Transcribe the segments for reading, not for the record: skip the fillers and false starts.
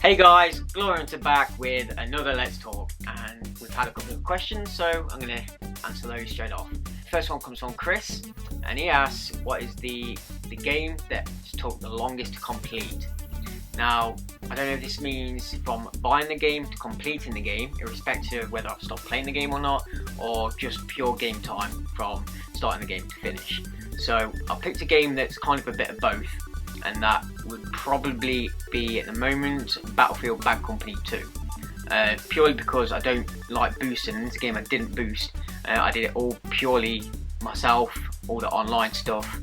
Hey guys, GloryHunter back with another Let's Talk, and we've had a couple of questions, so I'm going to answer those straight off. First one comes from Chris, and he asks, what is the game that took the longest to complete? Now, I don't know if this means from buying the game to completing the game, irrespective of whether I've stopped playing the game or not, or just pure game time from starting the game to finish. So I picked a game that's kind of a bit of both, and that would probably be at the moment Battlefield Bad Company 2. Purely because I don't like boosting. In this game I didn't boost. I did it all purely myself, all the online stuff.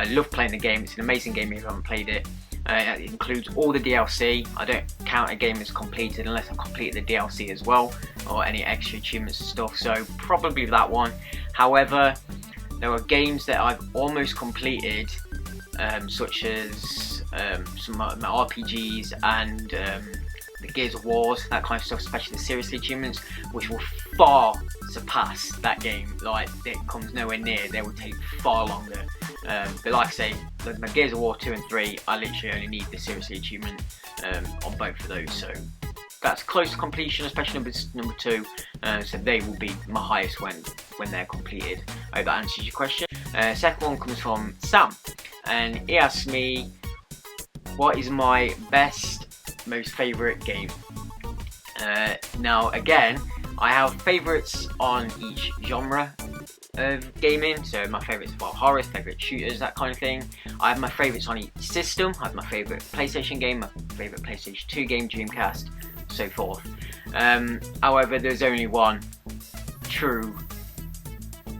Love playing the game. It's an amazing game if you haven't played it. It includes all the DLC. I don't count a game as completed unless I've completed the DLC as well, or any extra achievements and stuff, so probably that one. However, there are games that I've almost completed, such as some RPGs and the Gears of Wars, that kind of stuff, especially the seriously achievements, which will far surpass that game. Like, it comes nowhere near. They will take far longer. But like I say, my Gears of War 2 and 3, I literally only need the seriously achievement on both of those. So that's close to completion, especially number 2. So they will be my highest when they're completed. I hope that answers your question. Second one comes from Sam, and he asks me, what is my most favourite game? Now again, I have favourites on each genre of gaming. So my favourites are horror, favourite shooters, that kind of thing. I have my favourites on each system. I have my favourite PlayStation game, my favourite PlayStation 2 game, Dreamcast, so forth. However, there's only one true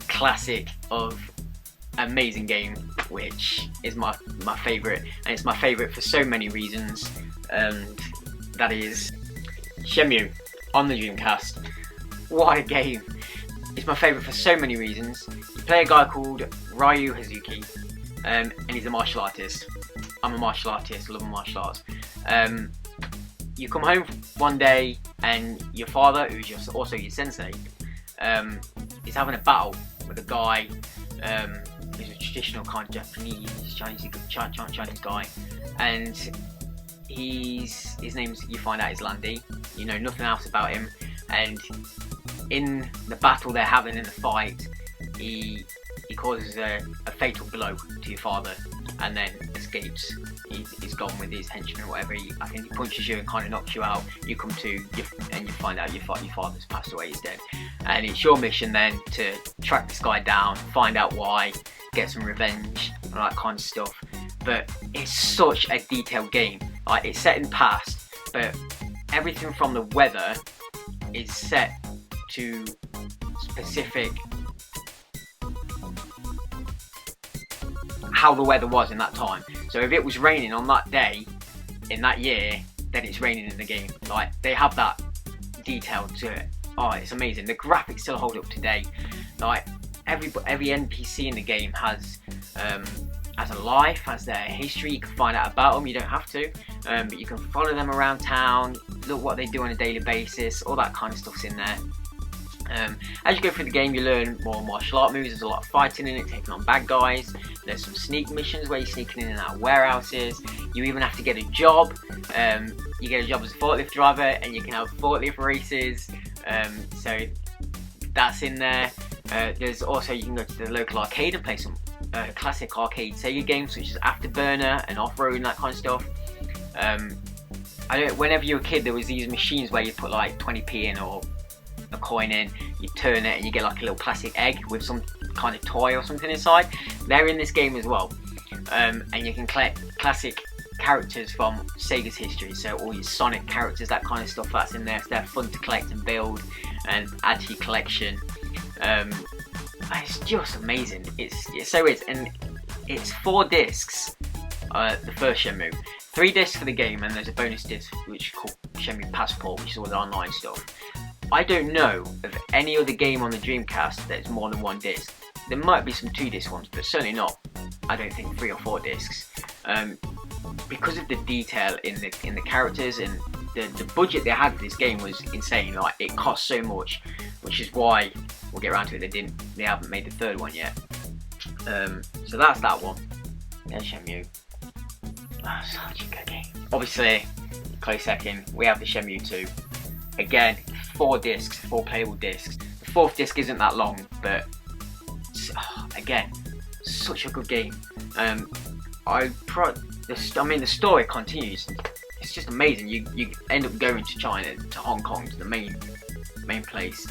classic of amazing game, which is my favourite, and it's my favourite for so many reasons, and that is Shenmue on the Dreamcast. What a game! It's my favourite for so many reasons. You play a guy called Ryu Hazuki, and he's a martial artist. I'm a martial artist, love martial arts. You come home one day and your father, who's also your sensei, is having a battle with a guy who's a traditional kind of Chinese guy, and his name's, you find out, is Landy. You know nothing else about him, and in the battle they're having, in the fight, he causes a fatal blow to your father and then escapes. He's gone with his henchman or whatever. I think he punches you and kind of knocks you out. You come to, and you find out your father's passed away, he's dead. And it's your mission then to track this guy down, find out why, get some revenge, and all that kind of stuff. But it's such a detailed game. Like, it's set in the past, but everything from the weather is set to specific how the weather was in that time. So if it was raining on that day in that year, then it's raining in the game. Like, they have that detail to it. Oh, it's amazing. The graphics still hold up today. Like, every NPC in the game has a life, has their history. You can find out about them. You don't have to, but you can follow them around town, look what they do on a daily basis. All that kind of stuff's in there. As you go through the game, you learn more martial art moves. There's a lot of fighting in it, taking on bad guys. There's some sneak missions where you're sneaking in and out of warehouses. You even have to get a job. You get a job as a forklift driver, and you can have forklift races. So that's in there. There's also, you can go to the local arcade and play some classic arcade Sega games, such as Afterburner and Off-Road and that kind of stuff. Whenever you were a kid, there was these machines where you put like 20p in or a coin in, you turn it and you get like a little plastic egg with some kind of toy or something inside. They're in this game as well, and you can collect classic characters from Sega's history, so all your Sonic characters, that kind of stuff, that's in there. So they're fun to collect and build and add to your collection. It's just amazing. It's so weird, and it's 4 discs. The first Shenmue, 3 discs for the game, and there's a bonus disc which is called Shenmue Passport, which is all the online stuff. I don't know of any other game on the Dreamcast that's more than 1 disc. There might be some 2-disc ones, but certainly not, I don't think, 3 or 4 discs. Because of the detail in the characters, and the budget they had for this game was insane. Like, it cost so much, which is why, we'll get around to it, they haven't made the 3rd one yet. So that's that one. There's Shenmue. Oh, such a good game. Obviously, close second, we have the Shenmue 2. Again, 4 discs, 4 playable discs. The 4th disc isn't that long, but again, such a good game. The story continues. It's just amazing. You end up going to China, to Hong Kong, to the main place.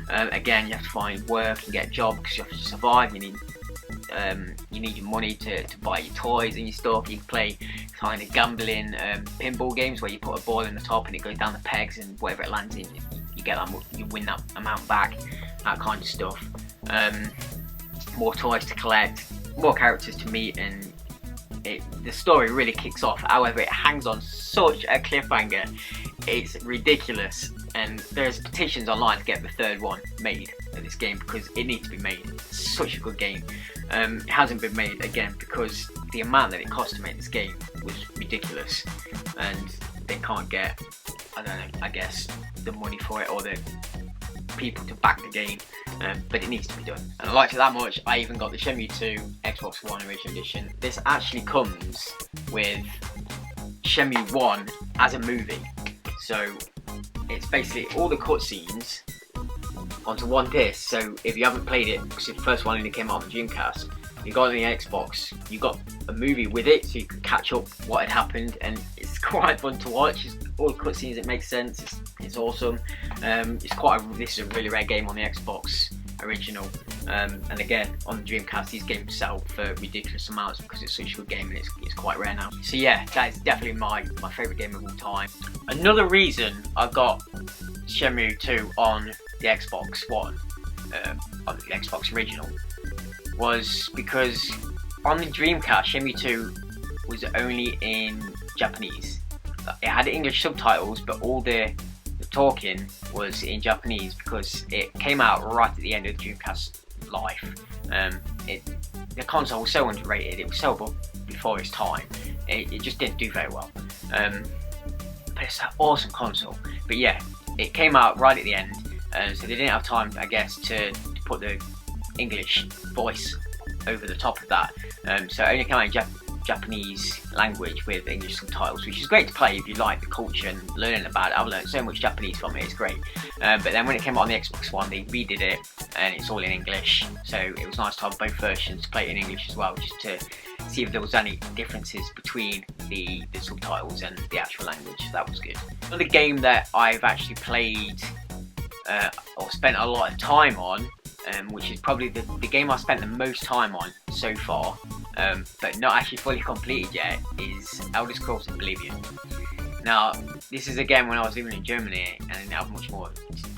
Again, you have to find work and get a job because you have to survive. You need your money to buy your toys and your stuff. You can play kind of gambling pinball games where you put a ball in the top and it goes down the pegs, and whatever it lands in, you get that, you win that amount back. That kind of stuff. More toys to collect, more characters to meet, and the story really kicks off. However, it hangs on such a cliffhanger. It's ridiculous, and there's petitions online to get the 3rd one made of this game because it needs to be made. It's such a good game. It hasn't been made again because the amount that it cost to make this game was ridiculous, and they can't get, I don't know, I guess the money for it or the people to back the game, but it needs to be done. And I liked it that much, I even got the Shenmue 2 Xbox One Original Edition. This actually comes with Shenmue 1 as a movie, so it's basically all the cutscenes onto one disc. So if you haven't played it, because the first one only came out on the Dreamcast, you got it on the Xbox, you got a movie with it, so you could catch up what had happened, and it's quite fun to watch. It's all the cutscenes, it makes sense. It's awesome. This is a really rare game on the Xbox Original, and again on the Dreamcast, these games sell for ridiculous amounts because it's such a good game and it's quite rare now. So yeah, that is definitely my favourite game of all time. Another reason I got Shenmue 2 on the Xbox One, on the Xbox Original, was because on the Dreamcast, Shenmue 2 was only in Japanese. It had English subtitles, but all the talking was in Japanese because it came out right at the end of the Dreamcast life. The console was so underrated. It was so before its time. It just didn't do very well. But it's an awesome console. But yeah, it came out right at the end, so they didn't have time, I guess, to put the English voice over the top of that. So it only came out in Japanese language with English subtitles, which is great to play if you like the culture and learning about it. I've learned so much Japanese from it, it's great. But then when it came out on the Xbox One, they redid it and it's all in English, so it was nice to have both versions, to play it in English as well, just to see if there was any differences between the subtitles and the actual language. That was good. Another game that I've actually played or spent a lot of time on, which is probably the game I've spent the most time on so far, but not actually fully completed yet, is Elder Scrolls Oblivion. Now, this is again when I was living in Germany and I didn't have much more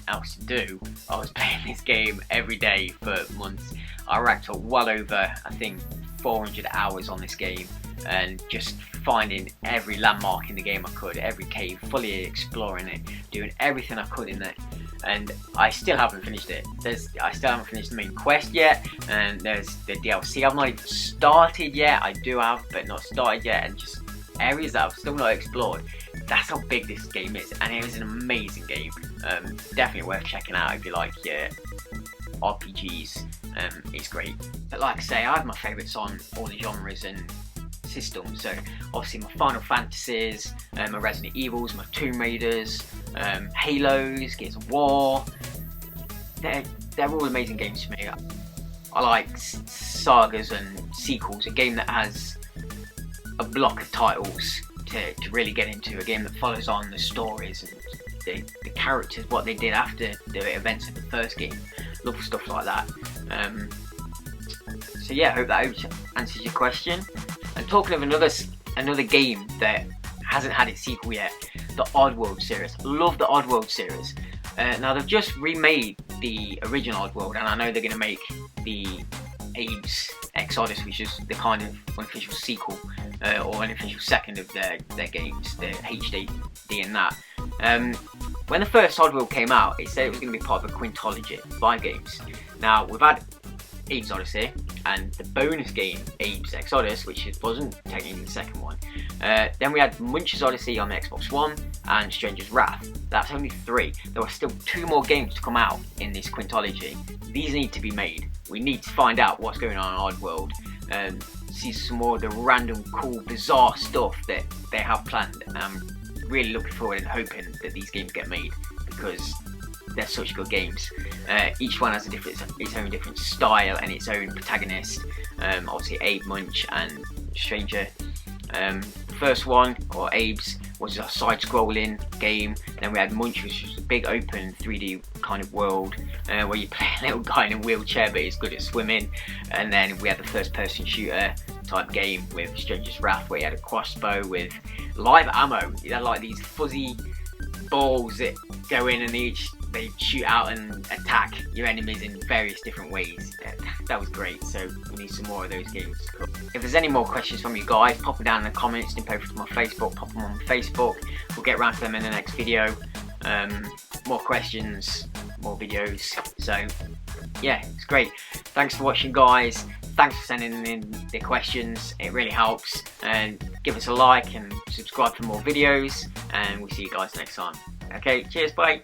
else to do. I was playing this game every day for months. I racked up well over, I think, 400 hours on this game, and just finding every landmark in the game I could, every cave, fully exploring it, doing everything I could in there. And I still haven't finished it. I still haven't finished the main quest yet, and there's the DLC I've not even started yet. I do have, but not started yet, and just areas that I've still not explored. That's how big this game is, and it is an amazing game. Definitely worth checking out if you like RPGs. It's great. But like I say, I have my favourites on all the genres and systems. So obviously my Final Fantasies, my Resident Evils, my Tomb Raiders, Halos, Gears of War. They're all amazing games to me. I like sagas and sequels. A game that has a block of titles to really get into. A game that follows on the stories and the characters, what they did after the events of the first game. Love stuff like that. So yeah, I hope that answers your question. And talking of another game that hasn't had its sequel yet, the Oddworld series. Love the Oddworld series. Now they've just remade the original Oddworld, and I know they're going to make the Abe's Exodus, which is the kind of unofficial sequel or unofficial second of their games, the HD in that. When the first Oddworld came out, it said it was going to be part of a quintology, 5 games. Now we've had Abe's Odyssey and the bonus game Abe's Exodus, which wasn't technically the second one. Then we had Munch's Odyssey on the Xbox One and Stranger's Wrath. That's only 3. There are still 2 more games to come out in this quintology. These need to be made. We need to find out what's going on in Oddworld and see some more of the random, cool, bizarre stuff that they have planned. really looking forward and hoping that these games get made, because they're such good games. Each one has its own different style and its own protagonist. Obviously Abe, Munch and Stranger. First one, or Abe's, was a side-scrolling game. Then we had Munch, which was a big open 3D kind of world where you play a little guy in a wheelchair but he's good at swimming. And then we had the first-person shooter type game with Stranger's Wrath, where you had a crossbow with live ammo. You had like these fuzzy balls that go in and they shoot out and attack your enemies in various different ways. That was great, so we need some more of those games. If there's any more questions from you guys, pop them down in the comments, snip over to my Facebook, pop them on Facebook. We'll get around to them in the next video. More questions, more videos. So yeah, it's great. Thanks for watching, guys. Thanks for sending in the questions, it really helps. And give us a like and subscribe for more videos, and we'll see you guys next time. Okay, cheers, bye.